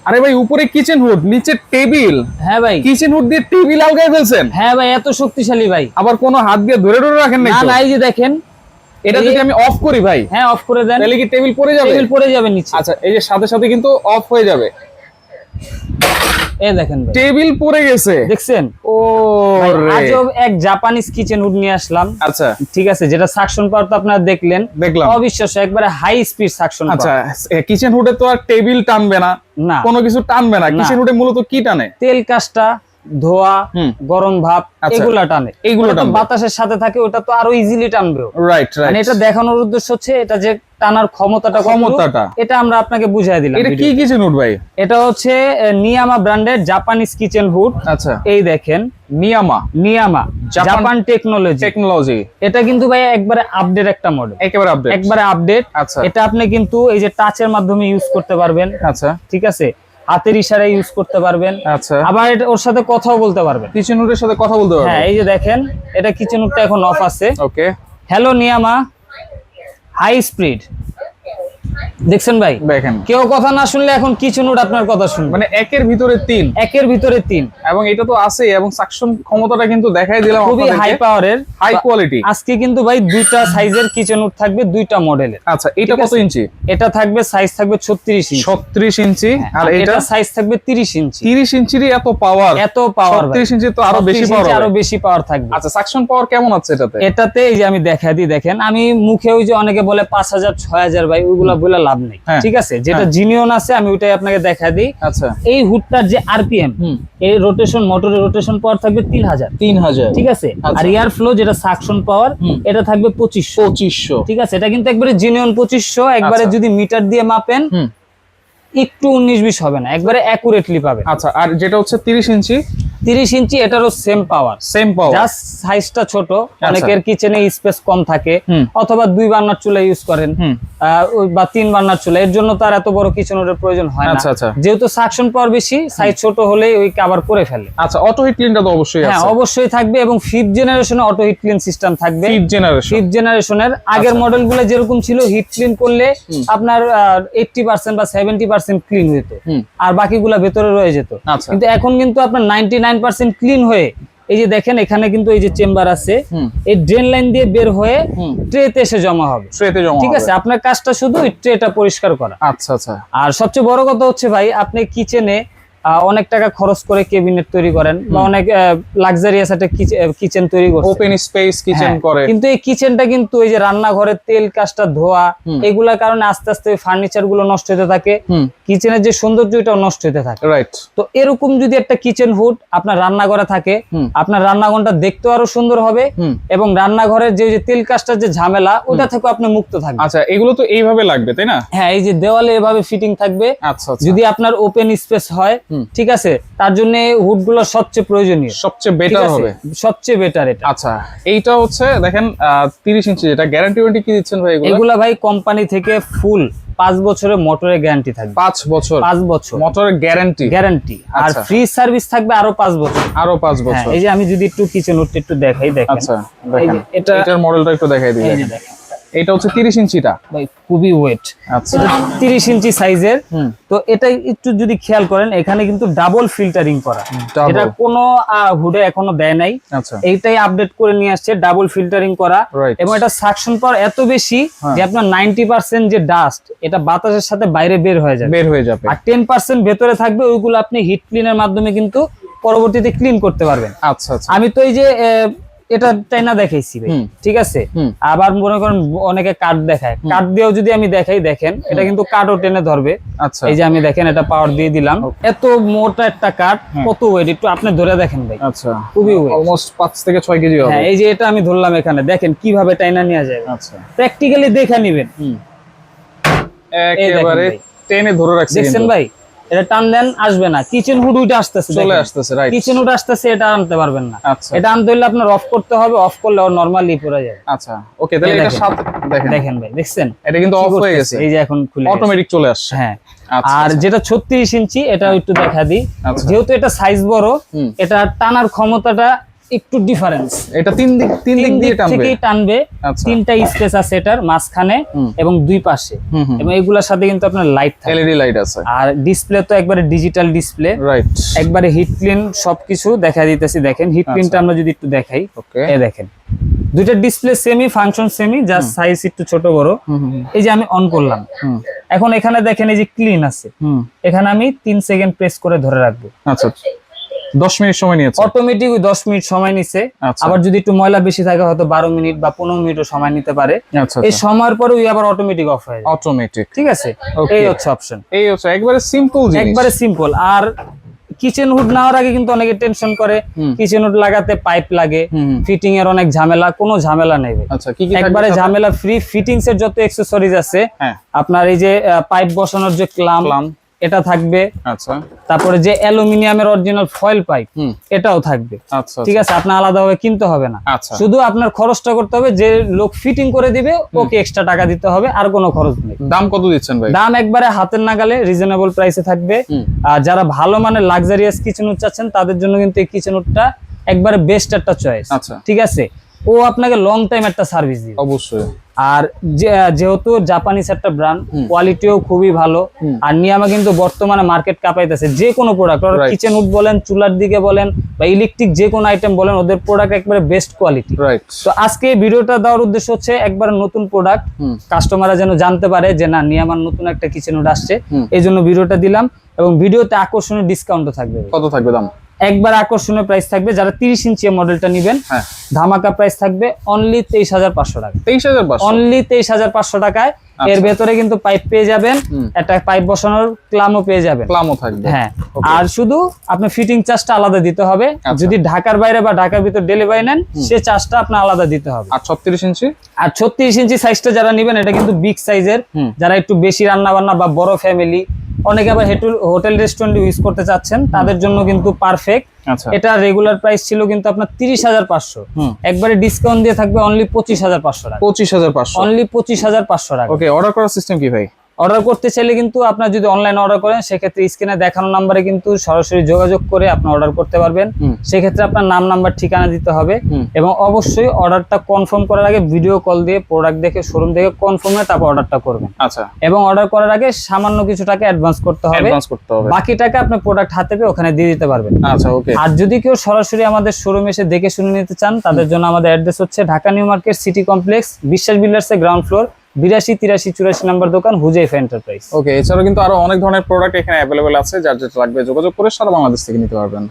আরে ভাই উপরে কিচেন হুড, নিচে টেবিল। হ্যাঁ ভাই, কিচেন হুড দিয়ে টেবিল আলগায় ফেলছেন। হ্যাঁ ভাই, এত শক্তিশালী ভাই। আবার কোনো হাত দিয়ে ধরে ধরে রাখেন না? না, এই যে দেখেন, এটা যদি আমি অফ করি ভাই, হ্যাঁ অফ করে দেন, তাহলে কি টেবিল পড়ে যাবে? টেবিল পড়ে যাবে নিচে। আচ্ছা, এই যে সাথে সাথে কিন্তু অফ হয়ে যাবে। এই দেখেন ভাই, টেবিল পড়ে গেছে, দেখছেন? ও রে, আজব এক জাপানিজ কিচেন হুড নিয়ে আসলাম। আচ্ছা ঠিক আছে, যেটা সাকশন পাওয়ার তো আপনারা দেখলাম, অবিশ্বাস্য, একবারে হাই স্পিড সাকশন। আচ্ছা, কিচেন হুডে তো আর টেবিল টানবে না, না কোনো কিছু টানবে না। কিচেন হুডে মূলত কি টানে? তেল কাজটা, ধোয়া, গরম ভাব, আচ্ছা, এগুলা টানে। এইগুলো তো বাতাসের সাথে থাকে, ওটা তো আরো ইজিলি টানবে। রাইট রাইট, মানে এটা দেখানোর উদ্দেশ্য হচ্ছে এটা যে টানার ক্ষমতাটা, এটা আমরা আপনাকে বুঝাই দিলাম। এটা কি কিচেন হুড ভাই? এটা হচ্ছে নিয়ামা ব্র্যান্ডের জাপানিজ কিচেন হুড। আচ্ছা, এই দেখেন, নিয়ামা জাপান টেকনোলজি। এটা কিন্তু ভাই একবারে আপডেট একটা মডেল, একবারে আপডেট। আচ্ছা, এটা আপনি কিন্তু এই যে টাচের মাধ্যমে ইউজ করতে পারবেন। আচ্ছা, ঠিক আছে, হাতের ইশারায় ইউজ করতে পারবেন। আচ্ছা, আবার এটা ওর সাথে কথাও বলতে পারবেন, কিচেন হুডের সাথে কথা বলতে পারবেন। হ্যাঁ, এই যে দেখেন, এটা কিচেন হুডটা এখন অফ আছে। ওকে, হ্যালো নিয়ামা হাই স্পিড। দেখছেন ভাই, দেখেন কেউ কথা না শুনলে এখন কিচেন হুড আপনার কথা শুনবে। মানে একের ভিতরে তিন, একের ভিতরে তিন, এবং এটা তো আছে, এবং সাকশন ক্ষমতাটা কিন্তু দেখাই দিলাম, খুবই হাই পাওয়ারের, হাই কোয়ালিটি। আজকে কিন্তু ভাই দুইটা সাইজের কিচেন হুড থাকবে, দুইটা মডেলের। আচ্ছা, এটা কত ইঞ্চি? এটা থাকবে, সাইজ থাকবে 36 ইঞ্চি। 36 ইঞ্চি, আর এটা সাইজ থাকবে 30 ইঞ্চি। 30 ইঞ্চিরই এত পাওয়ার? এত পাওয়ার, 36 ইঞ্চি তো আরো বেশি পাওয়ার, আরো বেশি পাওয়ার থাকবে। আচ্ছা, সাকশন পাওয়ার কেমন আছে এটাতে? এটাতে এই যে আমি দেখাই দিই, দেখেন, আমি মুখে ওই যে অনেকে বলে 5000 6000 ভাই, ওইগুলা বলে লাভ নেই। ঠিক আছে, যেটা জিনিয়ন আছে আমি ওইটাই আপনাকে দেখাই দিই। আচ্ছা, এই হুডটার যে আরপিএম, এই রোটেশন, মোটরের রোটেশন পাওয়ার থাকবে 3000। ঠিক আছে, আর এয়ার ফ্লো যেটা সাকশন পাওয়ার, এটা থাকবে 2500। ঠিক আছে, এটা কিন্তু একবারে জিনিয়ন 2500। একবারে যদি মিটার দিয়ে মাপেন একটু 19-20 হবে না, একবারে অ্যাকুরেটলি পাবেন। আচ্ছা, আর যেটা হচ্ছে 30 ইঞ্চি, 30 ইঞ্চি, এটারও সেম পাওয়ার, জাস্ট সাইজটা ছোট। অনেকের কিচেনে স্পেস কম থাকে, অথবা 2 বার্নার চুলা ইউজ করেন বা 3 বার্নার চুলা, এর জন্য তার এত বড় কিচেন হুডের প্রয়োজন হয় না। যেহেতু সাকশন পাওয়ার বেশি, সাইজ ছোট হলে ওই কভার করে ফেলে। আচ্ছা, অটো হিট ক্লিনটা তো অবশ্যই আছে? হ্যাঁ, অবশ্যই থাকবে, এবং 5th জেনারেশনে অটো হিট ক্লিন সিস্টেম থাকবে। 5th জেনারেশনের আগের মডেলগুলো যেরকম ছিল, হিট ক্লিন করলে আপনার 80% বা 70% ক্লিন হতো, আর বাকিগুলা ভেতরে রয়ে যেত। কিন্তু এখন কিন্তু আপনার 99% ক্লিন হয়ে, এই যে দেখেন এখানে কিন্তু এই যে চেম্বার আছে, এই ড্রেন লাইন দিয়ে বের হয়ে ট্রেতে এসে জমা হবে। ঠিক আছে, আপনার কাজটা শুধু ট্রেটা পরিষ্কার করা। আচ্ছা আচ্ছা, আর সবচেয়ে বড় কথা হচ্ছে ভাই, আপনি কিচেনে অনেক টাকা খরচ করে কেবিনেট তৈরি করেন, বা অনেক লাক্সারিয়াস একটা কিচেন তৈরি করেন, ওপেন স্পেস কিচেন করে, কিন্তু এই কিচেনটা কিন্তু এই যে রান্নাঘরের তেল কাজটা, ধোয়া, এগুলার কারণে আস্তে আস্তে ফার্নিচার গুলো নষ্ট হতে থাকে, কিচেনের যে সৌন্দর্য এটাও নষ্ট হতে থাকে। রাইট, তো এরকম যদি একটা কিচেন হুড আপনার রান্নাঘরে থাকে, আপনার রান্নাঘরটা দেখতেও আরো সুন্দর হবে, এবং রান্নাঘরের যে তেল কাজটার যে ঝামেলা, ওটা থেকে আপনি মুক্ত থাকবেন। আচ্ছা, এগুলো তো এইভাবে লাগবে, তাই না? হ্যাঁ, এই যে দেওয়ালে এভাবে ফিটিং থাকবে। আচ্ছা, যদি আপনার ওপেন স্পেস হয়, ঠিক আছে, তার জন্য হুড গুলো সবচেয়ে প্রয়োজনীয়, সবচেয়ে বেটার হবে, সবচেয়ে বেটার এটা। আচ্ছা, এইটা হচ্ছে দেখেন 30 ইঞ্চি, যেটা গ্যারান্টি ওয়ারেন্টি কি দিচ্ছেন ভাই? এগুলা ভাই কোম্পানি থেকে ফুল 5 বছরের মোটরের গ্যারান্টি থাকবে। 5 বছর মোটরের গ্যারান্টি, আর ফ্রি সার্ভিস থাকবে আরো 5 বছর। এই যে আমি যদি একটু কিচেন হুডটা একটু দেখাই, দেখেন। আচ্ছা, দেখেন এটার মডেলটা একটু দেখাই দিই। এই যে দেখেন, এটা হচ্ছে 30 ইঞ্চিটা ভাই, খুবই ওয়েট। আচ্ছা, 30 ইঞ্চি সাইজের। তো এটা একটু যদি খেয়াল করেন, এখানে কিন্তু ডাবল ফিল্টারিং করা, এটা কোনো হুডে এখনো দেয় নাই। আচ্ছা, এইটাই আপডেট করে নিয়ে আসছে, ডাবল ফিল্টারিং করা, এবং এটা সাকশন পাওয়ার এত বেশি যে আপনার 90% যে ডাস্ট, এটা বাতাসের সাথে বাইরে বের হয়ে যাবে, আর 10% ভেতরে থাকবে, ওইগুলো আপনি হিট ক্লিনের মাধ্যমে কিন্তু পরবর্তীতে ক্লিন করতে পারবেন। আচ্ছা, আমি তো এই যে এটা টাইনা দেখাইছি ভাই, ঠিক আছে। আবার মনে করেন অনেকে কাট দেখায়, কাট দিয়েও যদি আমি দেখাই, দেখেন এটা কিন্তু কাটও টেনে ধরবে। আচ্ছা, এই যে আমি দেখেন এটা পাওয়ার দিয়ে দিলাম, এত মোটা একটা কাট, কত ওয়েট একটু আপনি ধরে দেখেন ভাই। আচ্ছা, খুবই ওয়েট, অলমোস্ট 5 থেকে 6 কেজি হবে। হ্যাঁ, এই যে এটা আমি ধরলাম, এখানে দেখেন কিভাবে টাইনা নেওয়া যায়। আচ্ছা, প্র্যাকটিক্যালি দেখে নেবেন, একেবারে টেনে ধরে রাখছেন, দেখছেন ভাই। এটা টান দেন, আসবে না। কিচেন হুড উইটা আসতেছে, চলে আসতেছে, রাইট, কিচেন হুড আসতেছে, এটা আনতে পারবেন না। আচ্ছা, এটা আনতে হলে আপনার অফ করতে হবে, অফ করলে আর নরমালি পড়ে যায়। আচ্ছা, ওকে, তাহলে এটা সাথে দেখেন ভাই, দেখছেন এটা কিন্তু অফ হয়ে গেছে, এই যে এখন খুলে অটোমেটিক চলে আসছে। হ্যাঁ, আর যেটা 36 ইঞ্চি, এটা একটু দেখা দিই। যেহেতু এটা সাইজ বড়, এটা টানার ক্ষমতাটা একটু ডিফারেন্স। এটা তিন দিক দিয়ে থেকেই টানবে। তিনটা স্পেস আছে এটার মাঝখানে এবং দুই পাশে, এবং এগুলোর সাথে কিন্তু আপনার লাইট থাকে, এলইডি লাইট আছে। আর ডিসপ্লে তো একবারে ডিজিটাল ডিসপ্লে, রাইট, একবারে হিট ক্লিন সবকিছু দেখা দিতেছি। দেখেন হিট ক্লিনটা আমরা যদি একটু দেখাই, এই দেখেন দুইটা display semi, function semi, just size একটু ছোট বড়। এই যে আমি অন করলাম, এখন এখানে দেখেন এই যে ক্লিন আছে, এখানে আমি 3 সেকেন্ড প্রেস করে ধরে রাখবো। আচ্ছা, 10 মিনিট সময় নিয়েছে, অটোমেটিক 10 মিনিট সময় নিছে। আবার যদি একটু ময়লা বেশি থাকে হয়তো 12 মিনিট বা 15 মিনিটও সময় নিতে পারে। এই সময়ের পরে ওই আবার অটোমেটিক অফ হয়ে যায়, অটোমেটিক। ঠিক আছে, এই হচ্ছে অপশন। এই হচ্ছে একবারে সিম্পল জিনিস, একবারে সিম্পল। আর কিচেন হুড নেওয়ার আগে কিন্তু অনেকে টেনশন করে, কিচেন হুড লাগাতে পাইপ লাগে, ফিটিং এর অনেক ঝামেলা। কোনো ঝামেলা নেই, আচ্ছা, কি একবারে ঝামেলা ফ্রি। ফিটিংস এর যত অ্যাকসেসরিজ আছে, আপনার এই যে পাইপ বসানোর যে ক্লাম্প এটা থাকবে, আচ্ছা, তারপরে যে অ্যালুমিনিয়ামের অরিজিনাল ফয়েল পাইপ এটাও থাকবে, আচ্ছা, ঠিক আছে। আপনার আলাদাভাবে কিনতে হবে না, শুধু আপনার খরচটা করতে হবে, যে লোক ফিটিং করে দিবে ওকে এক্সট্রা টাকা দিতে হবে, আর কোনো খরচ নেই। দাম কত দিচ্ছেন ভাই? দাম একবারে হাতের নাগালে রিজনেবল প্রাইসে থাকবে। আর যারা ভালো মানের লাক্সারিয়াস কিচেন হুড চাচ্ছেন তাদের জন্য কিন্তু এই কিচেন হুডটা একবারে বেস্ট একটা চয়েস, ঠিক আছে। ও আপনাকে লং টাইম একটা সার্ভিস দিবে অবশ্যই। আর যেহেতু জাপানিজ একটা ব্র্যান্ড, কোয়ালিটিও খুবই ভালো। আর নিয়ামা কিন্তু বর্তমানে মার্কেট কাঁপাইতেছে। যে কোনো প্রোডাক্ট, কিচেন উড বলেন, চুলার দিকে বলেন, বা ইলেকট্রিক যে কোনো আইটেম বলেন, ওদের প্রোডাক্ট একবারে বেস্ট কোয়ালিটি। তো আজকে ভিডিওটা দেওয়ার উদ্দেশ্য হচ্ছে একবার নতুন প্রোডাক্ট কাস্টমাররা যেন জানতে পারে যে না, নিয়ামার নতুন একটা কিচেন উড আসছে, এই জন্য ভিডিওটা দিলাম। এবং ভিডিওতে আকর্ষণীয় ডিসকাউন্টও থাকবে। কত থাকবে দাম? একবার আকর্ষণীয় প্রাইস থাকবে, যারা 30 ইঞ্চি মডেলটা নেবেন ধামাকা প্রাইস থাকবে অনলি 23,500 টাকা। 23,500, অনলি 23,500 টাকায়। এর ভেতরে কিন্তু পাইপ পেয়ে যাবেন, একটা পাইপ বসানোর ক্লামও পেয়ে যাবেন, ক্লামও থাকবে, হ্যাঁ। আর শুধু আপনি ফিটিং চার্জটা আলাদা দিতে হবে। যদি ঢাকার বাইরে বা ঢাকার ভিতর ডেলিভারি নেন, সে চার্জটা আপনার আলাদা দিতে হবে। আর 36 ইঞ্চি? আর 36 ইঞ্চি সাইজটা যারা নেবেন, এটা কিন্তু বিগ সাইজের, যারা একটু বেশি রান্না বান্না বা বড় ফ্যামিলি, অনেকে আবার হোটেল রেস্টুরেন্ট ইউজ করতে চাচ্ছেন, তাদের জন্য কিন্তু পারফেক্ট। এটা রেগুলার প্রাইস ছিল কিন্তু আপনার 30,500, একবারে ডিসকাউন্ট দিয়ে থাকবে অনলি 25,500 টাকা। 25,500, অনলি 25,500 টাকা। ওকে, অর্ডার করার সিস্টেম কি ভাই? অর্ডার করতে চাইলে কিন্তু আপনার যদি অনলাইন অর্ডার করেন, সেক্ষেত্রে স্ক্রিনে দেখানো নাম্বারে কিন্তু সরাসরি যোগাযোগ করে আপনি অর্ডার করতে পারবেন। সেক্ষেত্রে আপনার নাম, নাম্বার, ঠিকানা দিতে হবে, এবং অবশ্যই অর্ডারটা কনফার্ম করার আগে ভিডিও কল দিয়ে প্রোডাক্ট দেখে, শোরুম দেখে কনফার্ম হয়ে তারপর অর্ডারটা করবেন। আচ্ছা, এবং অর্ডার করার আগে সামান্য কিছু টাকা অ্যাডভান্স করতে হবে, বাকি টাকা আপনি প্রোডাক্ট হাতে পেয়ে ওখানে দিয়ে দিতে পারবেন। আচ্ছা, ওকে। আর যদি কেউ সরাসরি আমাদের শোরুমে এসে দেখে শুনে নিতে চান, তাদের জন্য আমাদের অ্যাড্রেস হচ্ছে Dhaka new market city complex, বিশ্বাস বিল্ডার্সের গ্রাউন্ড ফ্লোর, 82, 83, 84 নাম্বার দোকান, হুজাইফা এন্টারপ্রাইজ। ওকে, এছাড়াও কিন্তু আরো অনেক ধরনের প্রোডাক্ট এখানে অ্যাভেলেবল আছে, যার যেটা লাগবে যোগাযোগ করে সারা বাংলাদেশ থেকে নিতে পারবেন।